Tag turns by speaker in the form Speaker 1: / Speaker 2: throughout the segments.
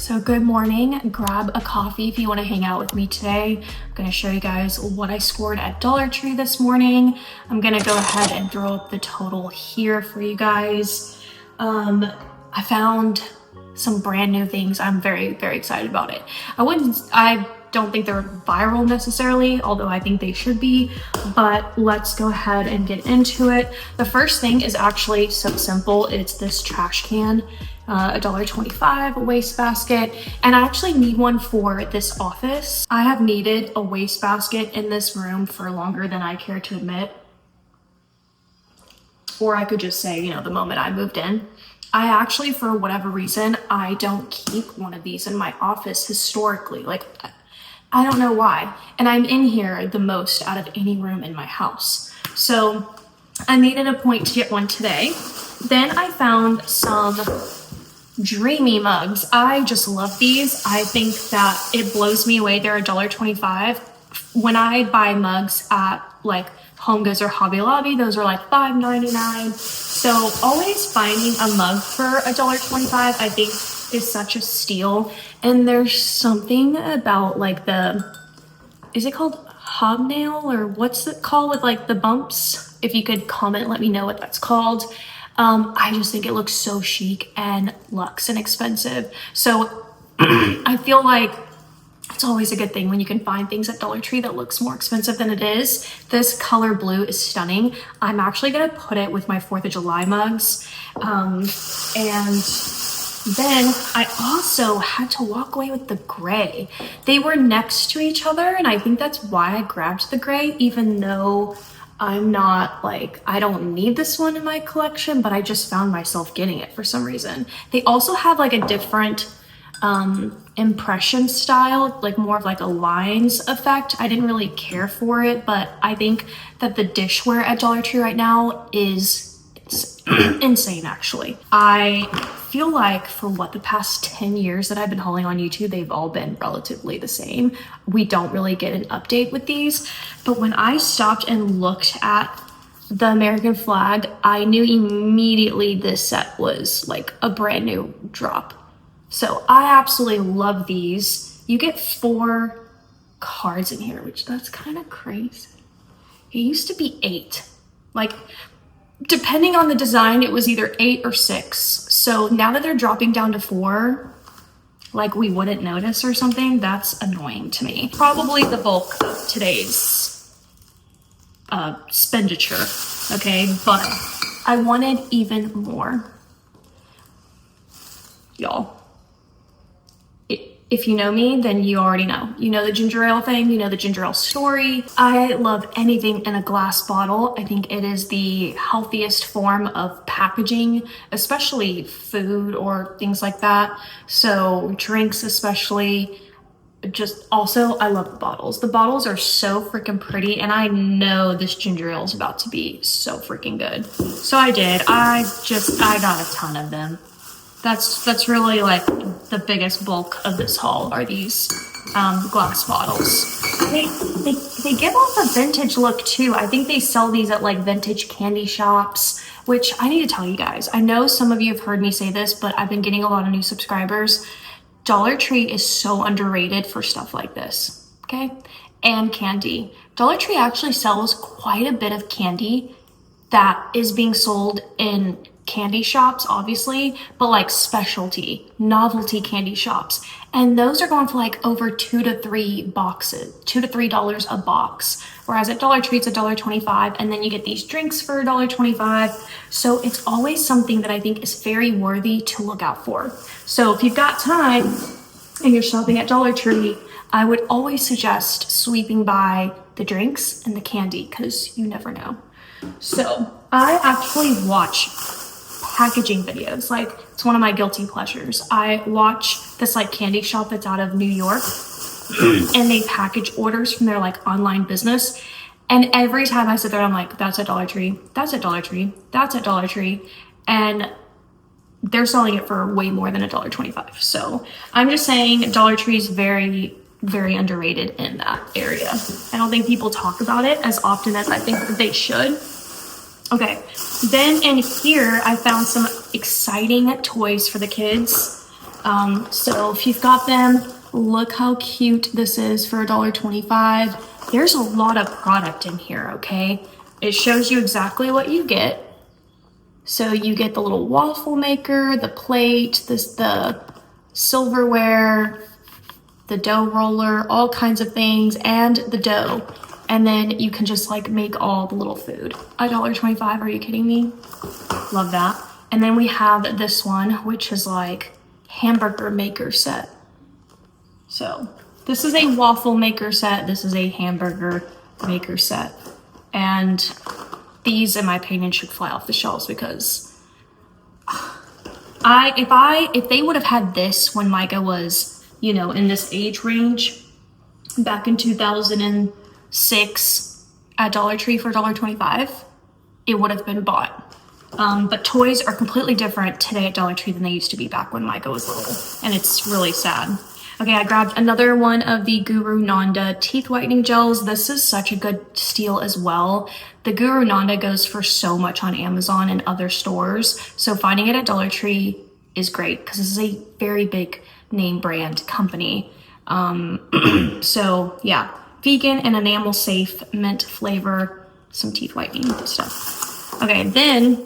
Speaker 1: So good morning. Grab a coffee if you want to hang out with me today. I'm going to show you guys what I scored at Dollar Tree this morning. I'm going to go ahead and throw up the total here for you guys. I found some brand new things. I'm very excited about it. I don't think they're viral necessarily, although I think they should be, but let's go ahead and get into it. The first thing is actually so simple. It's this trash can, $1.25, a wastebasket, and I actually need one for this office. I have needed a wastebasket in this room for longer than I care to admit. Or I could just say, the moment I moved in. I actually, for whatever reason, I don't keep one of these in my office historically. I don't know why. And I'm in here the most out of any room in my house. So I made it a point to get one today. Then I found some dreamy mugs. I just love these. I think that it blows me away. They're $1.25. When I buy mugs at Home Goods or Hobby Lobby, those are $5.99. So always finding a mug for $1.25, I think, is such a steal. And there's something about is it called hobnail, or what's it called with the bumps? If you could comment, let me know what that's called. I just think it looks so chic and luxe and expensive. So I feel like it's always a good thing when you can find things at Dollar Tree that looks more expensive than it is. This color blue is stunning. I'm actually gonna put it with my 4th of July mugs. And then I also had to walk away with the gray. They were next to each other, and I think that's why I grabbed the gray, even though I'm not I don't need this one in my collection, but I just found myself getting it for some reason. They also have a different impression style, more of a lines effect. I didn't really care for it, but I think that the dishware at Dollar Tree right now is insane, actually. I feel like for the past 10 years that I've been hauling on YouTube, they've all been relatively the same. We don't really get an update with these, but when I stopped and looked at the American flag, I knew immediately this set was a brand new drop. So I absolutely love these. You get 4 cards in here, which that's kind of crazy. It used to be 8. Depending on the design, it was either 8 or 6. So now that they're dropping down to 4, we wouldn't notice or something, that's annoying to me. Probably the bulk of today's expenditure, okay? But I wanted even more. Y'all. If you know me, then you already know. You know the ginger ale thing, you know the ginger ale story. I love anything in a glass bottle. I think it is the healthiest form of packaging, especially food or things like that. So drinks especially. Also, I love the bottles. The bottles are so freaking pretty, and I know this ginger ale is about to be so freaking good. So I did. I got a ton of them. That's really the biggest bulk of this haul are these glass bottles. They give off a vintage look too. I think they sell these at vintage candy shops, which I need to tell you guys. I know some of you have heard me say this, but I've been getting a lot of new subscribers. Dollar Tree is so underrated for stuff like this, okay? And candy. Dollar Tree actually sells quite a bit of candy that is being sold in candy shops, obviously, but specialty novelty candy shops, and those are going for over $2 to $3 a box, whereas at Dollar Tree it's $1.25, and then you get these drinks for $1.25. So it's always something that I think is very worthy to look out for. So if you've got time and you're shopping at Dollar Tree, I would always suggest sweeping by the drinks and the candy, because you never know. So I actually watch packaging videos. It's one of my guilty pleasures. I watch this candy shop that's out of New York, and they package orders from their online business. And every time I sit there, I'm that's at Dollar Tree, that's at Dollar Tree, that's at Dollar Tree. And they're selling it for way more than $1.25. So I'm just saying Dollar Tree is very underrated in that area. I don't think people talk about it as often as I think that they should. Okay, then in here I found some exciting toys for the kids. So if you've got them, look how cute this is for $1.25. There's a lot of product in here, okay? It shows you exactly what you get. So you get the little waffle maker, the plate, the silverware, the dough roller, all kinds of things, and the dough. And then you can just like make all the little food. $1.25, are you kidding me? Love that. And then we have this one, which is like hamburger maker set. So this is a waffle maker set. This is a hamburger maker set. And these, in my opinion, should fly off the shelves because if they would have had this when Micah was, you know, in this age range back in 2006 at Dollar Tree for $1.25, it would have been bought. But toys are completely different today at Dollar Tree than they used to be back when Micah was little, and it's really sad. Okay, I grabbed another one of the Guru Nanda teeth whitening gels. This is such a good steal as well. The Guru Nanda goes for so much on Amazon and other stores, so finding it at Dollar Tree is great because this is a very big name brand company. So yeah, vegan and enamel safe mint flavor, some teeth whitening stuff. Okay, then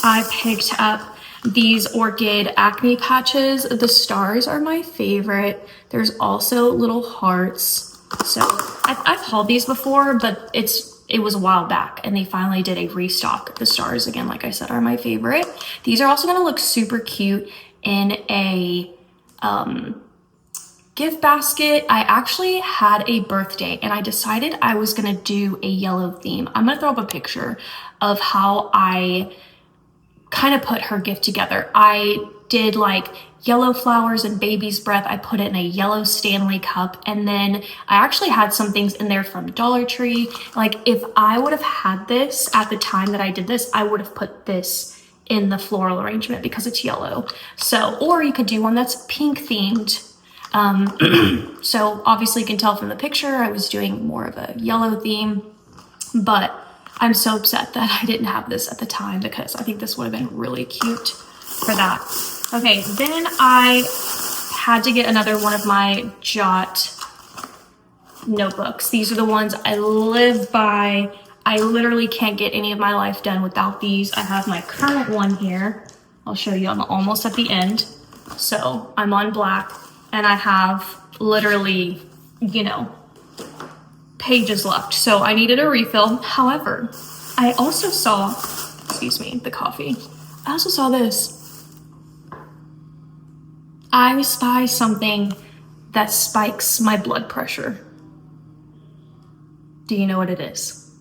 Speaker 1: I picked up these Orchid acne patches. The stars are my favorite. There's also little hearts. So I've hauled these before, but it was a while back and they finally did a restock. The stars, again, like I said, are my favorite. These are also gonna look super cute in a gift basket. I actually had a birthday and I decided I was gonna do a yellow theme. I'm gonna throw up a picture of how I kind of put her gift together. I did like yellow flowers and baby's breath. I put it in a yellow Stanley cup. And then I actually had some things in there from Dollar Tree. Like if I would have had this at the time that I did this, I would have put this in the floral arrangement because it's yellow. So, or you could do one that's pink themed. So obviously you can tell from the picture, I was doing more of a yellow theme, but I'm so upset that I didn't have this at the time because I think this would have been really cute for that. Okay, then I had to get another one of my Jot notebooks. These are the ones I live by. I literally can't get any of my life done without these. I have my current one here. I'll show you, I'm almost at the end. So I'm on black and I have literally, you know, pages left, so I needed a refill. However, I also saw, excuse me, the coffee. I also saw this. I spy something that spikes my blood pressure. Do you know what it is?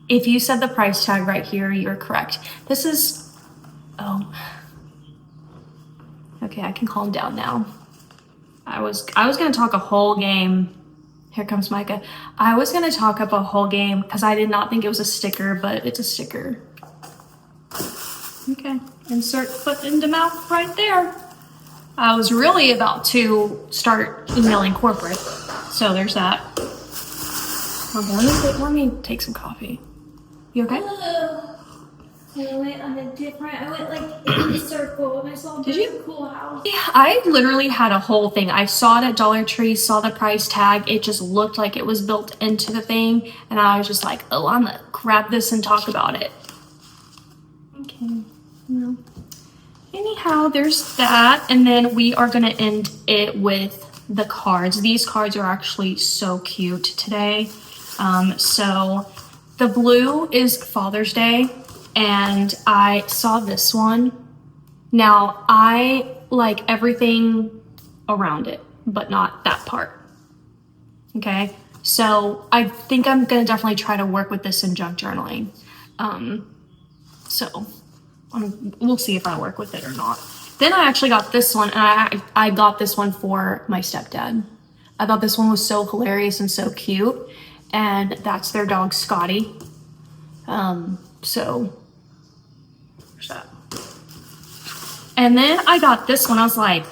Speaker 1: If you said the price tag right here, you're correct. This is, oh, okay, I can calm down now. I was gonna talk a whole game. Here comes Micah. I was gonna talk up a whole game because I did not think it was a sticker, but it's a sticker. Okay, insert foot into mouth right there. I was really about to start emailing corporate, so there's that. Okay, let me take some coffee. You okay?
Speaker 2: I went like in a circle and I saw a really cool house.
Speaker 1: Yeah, I literally had a whole thing. I saw it at Dollar Tree, saw the price tag. It just looked like it was built into the thing. And I was just like, oh, I'm gonna grab this and talk about it. Okay, well, anyhow, there's that. And then we are gonna end it with the cards. These cards are actually so cute today. So the blue is Father's Day. And I saw this one. Now, I like everything around it, but not that part. Okay, so I think I'm gonna definitely try to work with this in junk journaling. We'll see if I work with it or not. Then I actually got this one, and I got this one for my stepdad. I thought this one was so hilarious and so cute, and that's their dog Scotty. So there's that. And then I got this one. I was like,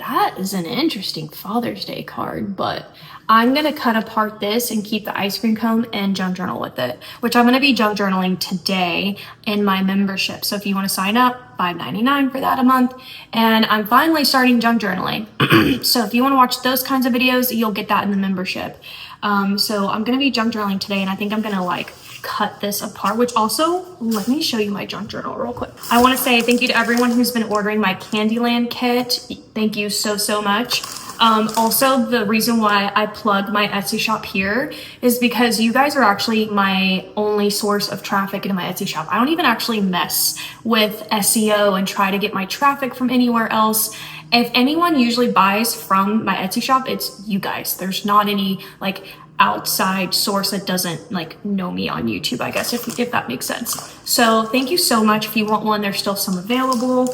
Speaker 1: that is an interesting Father's Day card, but I'm gonna cut apart this and keep the ice cream cone and junk journal with it, which I'm gonna be junk journaling today in my membership. So if you wanna sign up, $5.99 for that a month. And I'm finally starting junk journaling. So if you wanna watch those kinds of videos, you'll get that in the membership. So I'm gonna be junk journaling today, and I think I'm gonna like cut this apart, which also, let me show you my junk journal real quick. I want to say thank you to everyone who's been ordering my Candyland kit. Thank you so much. Also, the reason why I plug my Etsy shop here is because you guys are actually my only source of traffic into my Etsy shop. I don't even actually mess with SEO and try to get my traffic from anywhere else. If anyone usually buys from my Etsy shop, it's you guys. There's not any like outside source that doesn't like know me on YouTube, I guess, if that makes sense. So thank you so much. If you want one, there's still some available.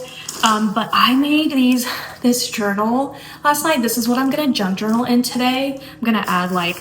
Speaker 1: But I made this journal last night. This is what I'm gonna junk journal in today. I'm gonna add like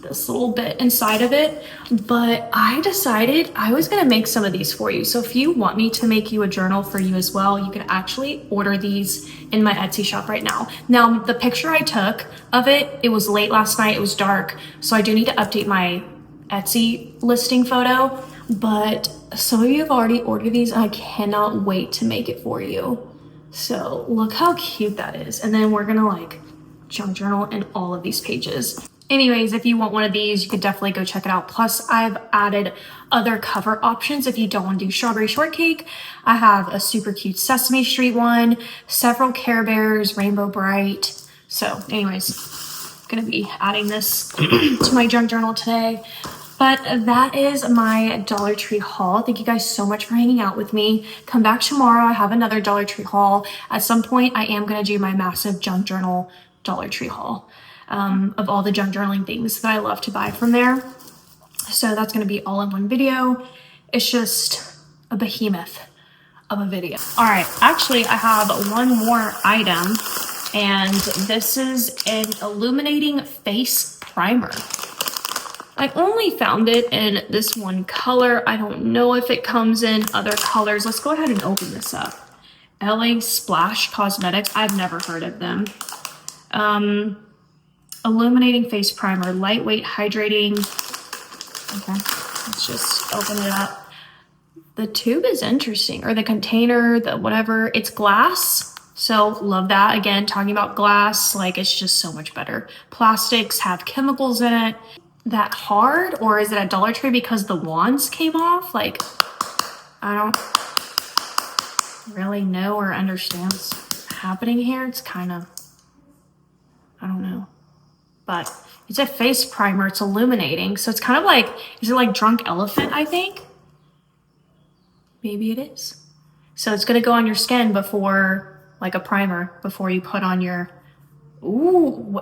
Speaker 1: this little bit inside of it, but I decided I was gonna make some of these for you. So if you want me to make you a journal for you as well, you can actually order these in my Etsy shop right now. Now, the picture I took of it was late last night, it was dark, so I do need to update my Etsy listing photo, but some of you have already ordered these, and I cannot wait to make it for you. So look how cute that is. And then we're gonna like junk journal in all of these pages. Anyways, if you want one of these, you could definitely go check it out. Plus, I've added other cover options if you don't want to do strawberry shortcake. I have a super cute Sesame Street one, several Care Bears, Rainbow Bright. So anyways, I'm gonna be adding this to my junk journal today. But that is my Dollar Tree haul. Thank you guys so much for hanging out with me. Come back tomorrow. I have another Dollar Tree haul. At some point, I am gonna do my massive junk journal Dollar Tree haul. Of all the junk journaling things that I love to buy from there. So that's going to be all in one video. It's just a behemoth of a video. All right, actually I have one more item, and this is an illuminating face primer. I only found it in this one color. I don't know if it comes in other colors. Let's go ahead and open this up. LA Splash Cosmetics. I've never heard of them. Illuminating face primer, lightweight, hydrating. Okay, let's just open it up. The tube is interesting, or the container, the whatever. It's glass, so love that. Again, talking about glass, like it's just so much better. Plastics have chemicals in it. That hard, or is it at Dollar Tree because the wands came off? Like, I don't really know or understand what's happening here. It's kind of, I don't know. But it's a face primer, it's illuminating. So it's kind of like, is it like Drunk Elephant, I think? Maybe it is. So it's gonna go on your skin before, like a primer, before you put on your, ooh.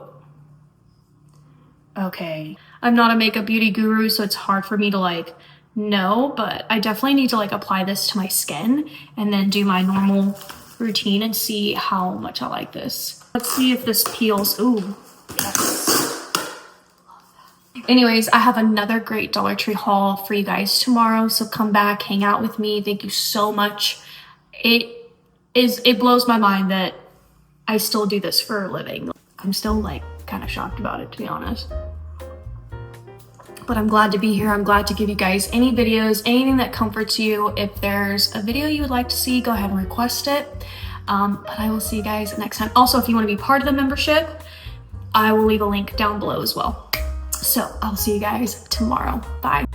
Speaker 1: Okay. I'm not a makeup beauty guru, so it's hard for me to like know, but I definitely need to like apply this to my skin and then do my normal routine and see how much I like this. Let's see if this peels. Ooh, yes. Anyways, I have another great Dollar Tree haul for you guys tomorrow, so come back, hang out with me. Thank you so much. It blows my mind that I still do this for a living. I'm still like kind of shocked about it, to be honest. But I'm glad to be here. I'm glad to give you guys any videos, anything that comforts you. If there's a video you would like to see, go ahead and request it. But I will see you guys next time. Also, if you want to be part of the membership, I will leave a link down below as well. So I'll see you guys tomorrow. Bye.